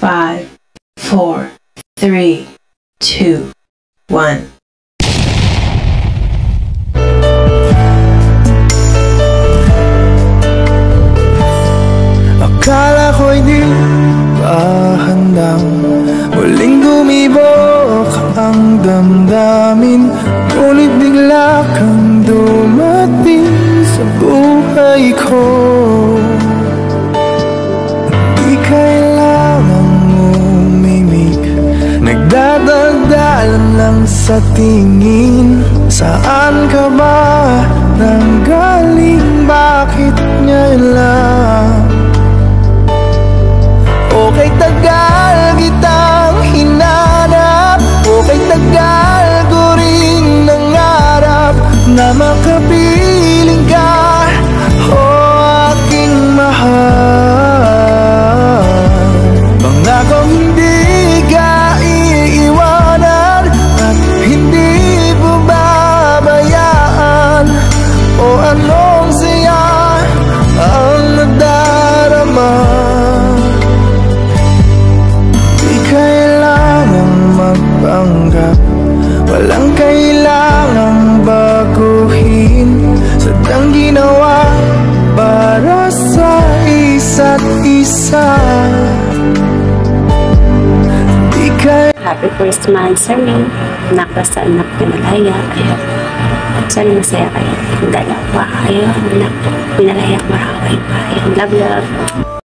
5, 4, 3, 2, 1. Akala ko'y di pa handang muling dumibok ang damdamin, ngunit bigla kang dumating sa buhay ko. Di kailangang umimik, nagdadaldalan lang sa tingin. Saan ka ba nanggaling? Bakit ngayon lang? Okay, tagal kitang hinanap, okay, tagal ko rin nangarap na makapiling ka, aking mahal. Pangako hindi ka iiwanan at hindi mo babayaan. O anong saya ang nadarama. Walang kailangang baguhin, sadyang ginawa para sa isa't isa. Happy first monthsary, anak sa anak pinalaya. Sana masaya kayo. Dalawa kayo, anak pinalaya, maraming kayo. Love, love.